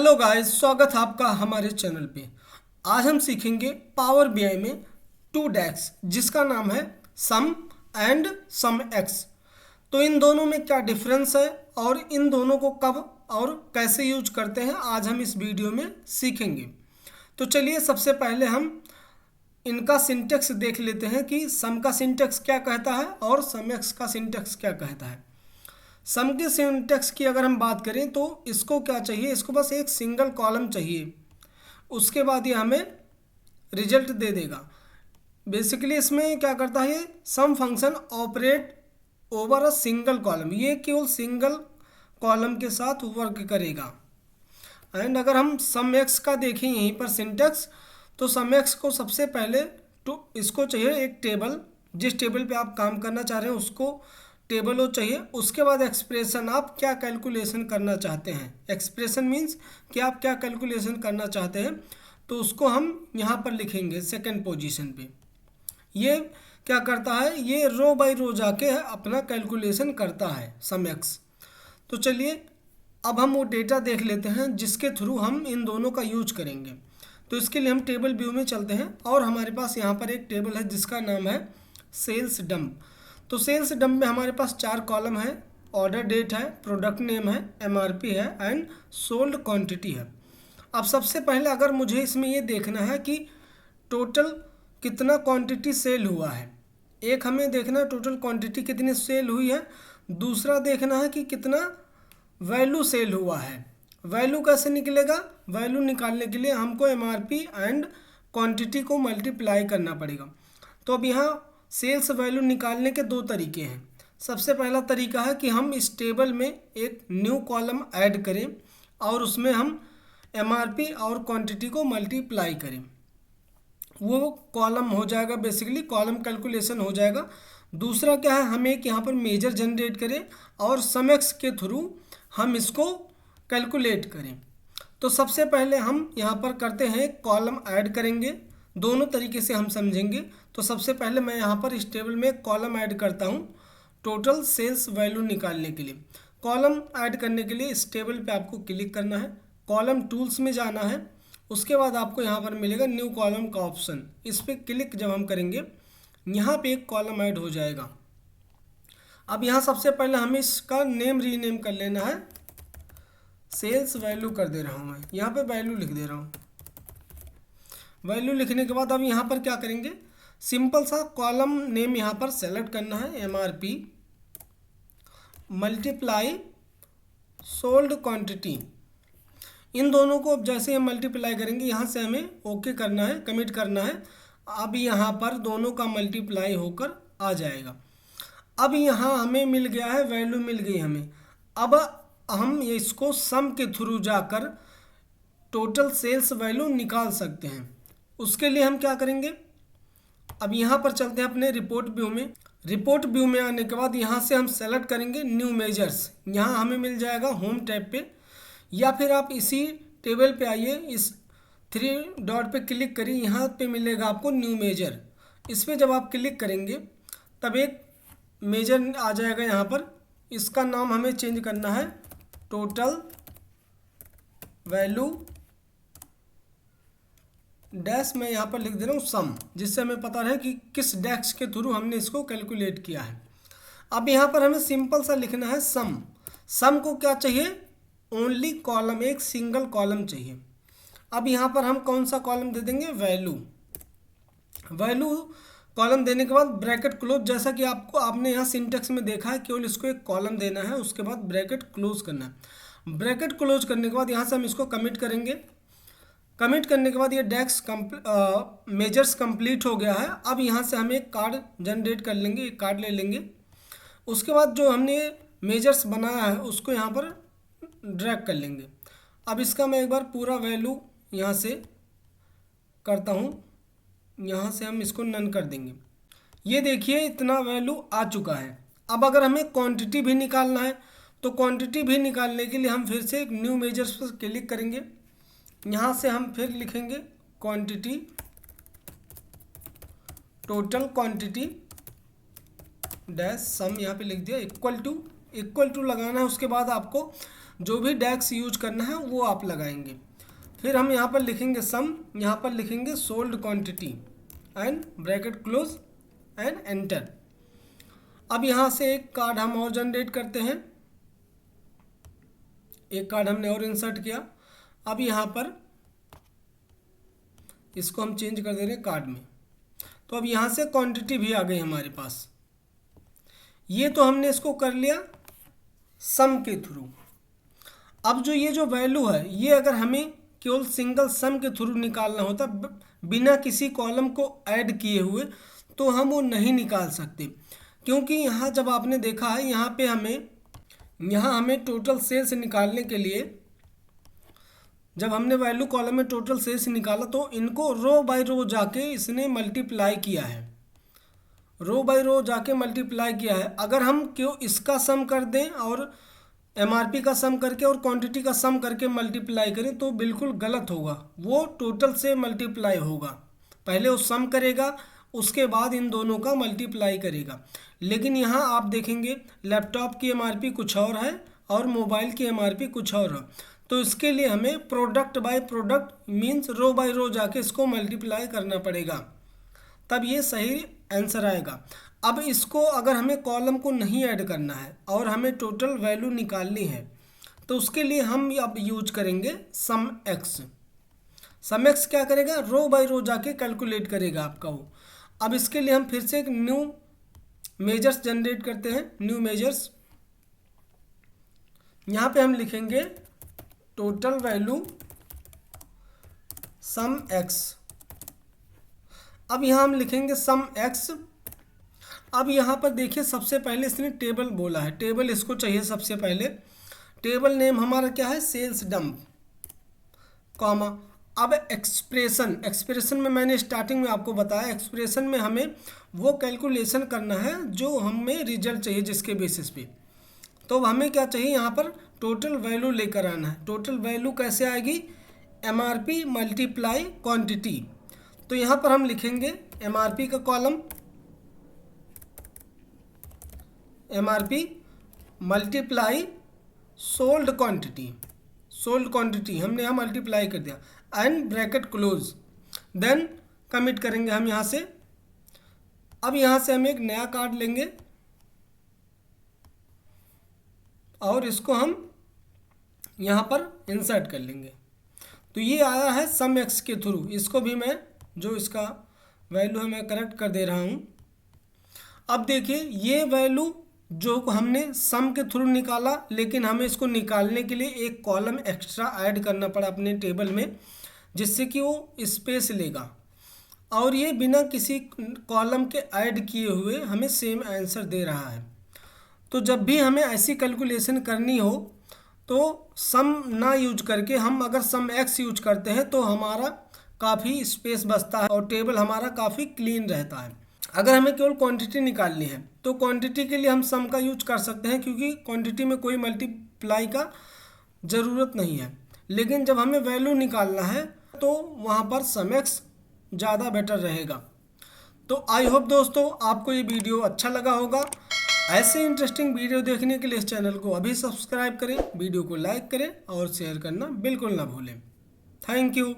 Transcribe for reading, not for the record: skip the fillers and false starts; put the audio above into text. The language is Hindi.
हेलो गाइस, स्वागत है आपका हमारे चैनल पे। आज हम सीखेंगे पावर बीआई में टू डेस्क जिसका नाम है सम एंड सम एक्स। तो इन दोनों में क्या डिफरेंस है और इन दोनों को कब और कैसे यूज करते हैं आज हम इस वीडियो में सीखेंगे। तो चलिए सबसे पहले हम इनका सिंटेक्स देख लेते हैं कि सम का सिंटेक्स क्या कहता है और सम एक्स का सिंटेक्स क्या कहता है। सम के सिंटेक्स की अगर हम बात करें तो इसको क्या चाहिए, इसको बस एक सिंगल कॉलम चाहिए, उसके बाद ये हमें रिजल्ट दे देगा। बेसिकली इसमें क्या करता है, ये sum function operate over a single column, ये केवल सिंगल कॉलम के साथ वर्क करेगा। एंड अगर हम सम एक्स का देखें यहीं पर सिंटेक्स, तो सम एक्स को सबसे पहले तो इसको चाहिए एक टेबल, जिस टेबल पे आप काम करना चाह रहे हैं उसको टेबल हो चाहिए। उसके बाद एक्सप्रेशन, आप क्या कैलकुलेशन करना चाहते हैं, एक्सप्रेशन मीन्स कि आप क्या कैलकुलेशन करना चाहते हैं, तो उसको हम यहाँ पर लिखेंगे सेकंड पोजीशन पे। ये क्या करता है, ये रो बाय रो जाके अपना कैलकुलेशन करता है सम एक्स। तो चलिए अब हम वो डेटा देख लेते हैं जिसके थ्रू हम इन दोनों का यूज करेंगे। तो इसके लिए हम टेबल व्यू में चलते हैं और हमारे पास यहाँ पर एक टेबल है जिसका नाम है सेल्स डंप। तो सेल्स डंप में हमारे पास 4 कॉलम है, ऑर्डर डेट है, प्रोडक्ट नेम है, एमआरपी है एंड सोल्ड क्वांटिटी है। अब सबसे पहले अगर मुझे इसमें ये देखना है कि टोटल कितना क्वांटिटी सेल हुआ है, एक हमें देखना है टोटल क्वांटिटी कितनी सेल हुई है, दूसरा देखना है कि कितना वैल्यू सेल हुआ है। वैल्यू कैसे निकलेगा, वैल्यू निकालने के लिए हमको एमआरपी एंड क्वांटिटी को मल्टीप्लाई करना पड़ेगा। तो अब यहाँ सेल्स वैल्यू निकालने के 2 तरीके हैं। सबसे पहला तरीका है कि हम इस टेबल में एक न्यू कॉलम ऐड करें और उसमें हम एमआरपी और क्वांटिटी को मल्टीप्लाई करें, वो कॉलम हो जाएगा, बेसिकली कॉलम कैलकुलेशन हो जाएगा। दूसरा क्या है, हम एक यहाँ पर मेजर जनरेट करें और सम एक्स के थ्रू हम इसको कैलकुलेट करें। तो सबसे पहले हम यहाँ पर करते हैं कॉलम ऐड करेंगे, दोनों तरीके से हम समझेंगे। तो सबसे पहले मैं यहाँ पर इस टेबल में कॉलम ऐड करता हूँ टोटल सेल्स वैल्यू निकालने के लिए। कॉलम ऐड करने के लिए इस टेबल पे आपको क्लिक करना है, कॉलम टूल्स में जाना है, उसके बाद आपको यहाँ पर मिलेगा न्यू कॉलम का ऑप्शन, इस पर क्लिक जब हम करेंगे यहाँ पे एक कॉलम ऐड हो जाएगा। अब यहाँ सबसे पहले हमें इसका नेम रीनेम कर लेना है, सेल्स वैल्यू कर दे रहा हूँ मैं, यहाँ पे वैल्यू लिख दे रहा हूँ। वैल्यू लिखने के बाद अब यहाँ पर क्या करेंगे, सिंपल सा कॉलम नेम यहाँ पर सेलेक्ट करना है, एमआरपी मल्टीप्लाई सोल्ड क्वांटिटी। इन दोनों को अब जैसे हम मल्टीप्लाई करेंगे यहाँ से हमें ओके करना है, कमिट करना है। अब यहाँ पर दोनों का मल्टीप्लाई होकर आ जाएगा। अब यहाँ हमें मिल गया है, वैल्यू मिल गई हमें। अब हम इसको सम के थ्रू जाकर टोटल सेल्स वैल्यू निकाल सकते हैं। उसके लिए हम क्या करेंगे, अब यहाँ पर चलते हैं अपने रिपोर्ट व्यू में। रिपोर्ट व्यू में आने के बाद यहाँ से हम सेलेक्ट करेंगे न्यू मेजर्स, यहाँ हमें मिल जाएगा होम टैब पे, या फिर आप इसी टेबल पे आइए, इस 3 डॉट पे क्लिक करिए, यहाँ पे मिलेगा आपको न्यू मेजर। इस पर जब आप क्लिक करेंगे तब एक मेजर आ जाएगा यहाँ पर, इसका नाम हमें चेंज करना है टोटल वैल्यू डैश, मैं यहाँ पर लिख दे रहा हूँ सम, जिससे हमें पता रहे कि किस डैश के थ्रू हमने इसको कैलकुलेट किया है। अब यहाँ पर हमें सिंपल सा लिखना है सम। सम को क्या चाहिए, ओनली कॉलम, एक सिंगल कॉलम चाहिए। अब यहाँ पर हम कौन सा कॉलम दे देंगे, वैल्यू। वैल्यू कॉलम देने के बाद ब्रैकेट क्लोज, जैसा कि आपने यहाँ सिंटेक्स में देखा है, केवल इसको एक कॉलम देना है, उसके बाद ब्रैकेट क्लोज करना है। ब्रैकेट क्लोज करने के बाद यहाँ से हम इसको कमिट करेंगे। कमिट करने के बाद ये डेक्स मेजर्स कंप्लीट हो गया है। अब यहाँ से हम एक कार्ड जनरेट कर लेंगे, एक कार्ड ले लेंगे। उसके बाद जो हमने मेजर्स बनाया है उसको यहाँ पर ड्रैग कर लेंगे। अब इसका मैं एक बार पूरा वैल्यू यहाँ से करता हूँ, यहाँ से हम इसको नन कर देंगे। ये देखिए इतना वैल्यू आ चुका है। अब अगर हमें क्वांटिटी भी निकालना है तो क्वांटिटी भी निकालने के लिए हम फिर से एक न्यू मेजर्स पर क्लिक करेंगे, यहाँ से हम फिर लिखेंगे क्वांटिटी, टोटल क्वांटिटी डैश सम, यहाँ पे लिख दिया इक्वल टू इक्वल टू लगाना है, उसके बाद आपको जो भी डैक्स यूज करना है वो आप लगाएंगे। फिर हम यहाँ पर लिखेंगे सम, यहाँ पर लिखेंगे sold quantity and bracket close and enter. अब यहाँ से एक कार्ड हम और जनरेट करते हैं, एक कार्ड हमने और इंसर्ट किया। अब यहाँ पर इसको हम चेंज कर दे रहे हैं कार्ड में। तो अब यहाँ से क्वांटिटी भी आ गई हमारे पास। ये तो हमने इसको कर लिया सम के थ्रू। अब जो ये जो वैल्यू है, ये अगर हमें केवल सिंगल सम के थ्रू निकालना होता बिना किसी कॉलम को ऐड किए हुए, तो हम वो नहीं निकाल सकते। क्योंकि यहाँ जब आपने देखा है यहाँ हमें टोटल सेल्स निकालने के लिए, जब हमने वैल्यू कॉलम में टोटल सेल्स निकाला तो इनको रो बाय रो जाके इसने मल्टीप्लाई किया है, रो बाय रो जाके मल्टीप्लाई किया है। अगर हम क्यों इसका सम कर दें और एमआरपी का सम करके और क्वांटिटी का सम करके मल्टीप्लाई करें तो बिल्कुल गलत होगा। वो टोटल से मल्टीप्लाई होगा, पहले वो सम करेगा उसके बाद इन दोनों का मल्टीप्लाई करेगा। लेकिन यहाँ आप देखेंगे लैपटॉप की एमआरपी कुछ और है और मोबाइल की एमआरपी कुछ और है। तो इसके लिए हमें product by product means row by row जाके इसको मल्टीप्लाई करना पड़ेगा, तब ये सही आंसर आएगा। अब इसको अगर हमें कॉलम को नहीं ऐड करना है और हमें टोटल वैल्यू निकालनी है तो उसके लिए हम अब यूज करेंगे सम एक्स। सम एक्स क्या करेगा, रो बाय रो जाके कैलकुलेट करेगा आपका वो। अब इसके लिए हम फिर से एक न्यू मेजर्स जनरेट करते हैं, न्यू मेजर्स। यहाँ पे हम लिखेंगे टोटल वैल्यू सम एक्स। अब यहाँ हम लिखेंगे सम एक्स। अब यहाँ पर देखिए सबसे पहले इसने टेबल बोला है, टेबल इसको चाहिए सबसे पहले। टेबल नेम हमारा क्या है, सेल्स डंप, कॉमा। अब एक्सप्रेशन में मैंने स्टार्टिंग में आपको बताया, एक्सप्रेशन में हमें वो कैलकुलेशन करना है जो हमें रिजल्ट चाहिए जिसके बेसिस पे। तो हमें क्या चाहिए, यहाँ पर टोटल वैल्यू लेकर आना है। टोटल वैल्यू कैसे आएगी, एमआरपी मल्टीप्लाई क्वांटिटी। तो यहाँ पर हम लिखेंगे एमआरपी का column, MRP multiply sold quantity, sold quantity हमने यहाँ मल्टीप्लाई कर दिया and bracket close, then commit करेंगे हम यहाँ से। अब यहाँ से हम एक नया कार्ड लेंगे और इसको हम यहाँ पर इंसर्ट कर लेंगे। तो ये आया है सम एक्स के थ्रू, इसको भी मैं जो इसका वैल्यू है मैं करेक्ट कर दे रहा हूँ। अब देखिए ये वैल्यू जो हमने सम के थ्रू निकाला, लेकिन हमें इसको निकालने के लिए एक कॉलम एक्स्ट्रा ऐड करना पड़ा अपने टेबल में, जिससे कि वो स्पेस लेगा। और ये बिना किसी कॉलम के ऐड किए हुए हमें सेम आंसर दे रहा है। तो जब भी हमें ऐसी कैलकुलेशन करनी हो तो सम ना यूज करके हम अगर सम एक्स यूज करते हैं तो हमारा काफ़ी स्पेस बचता है और टेबल हमारा काफ़ी क्लीन रहता है। अगर हमें केवल क्वांटिटी निकालनी है तो क्वांटिटी के लिए हम सम का यूज कर सकते हैं, क्योंकि क्वांटिटी में कोई मल्टीप्लाई का ज़रूरत नहीं है। लेकिन जब हमें वैल्यू निकालना है तो वहाँ पर सम एक्स ज़्यादा बेटर रहेगा। तो आई होप दोस्तों आपको ये वीडियो अच्छा लगा होगा। ऐसे इंटरेस्टिंग वीडियो देखने के लिए इस चैनल को अभी सब्सक्राइब करें, वीडियो को लाइक करें और शेयर करना बिल्कुल ना भूलें। Thank you.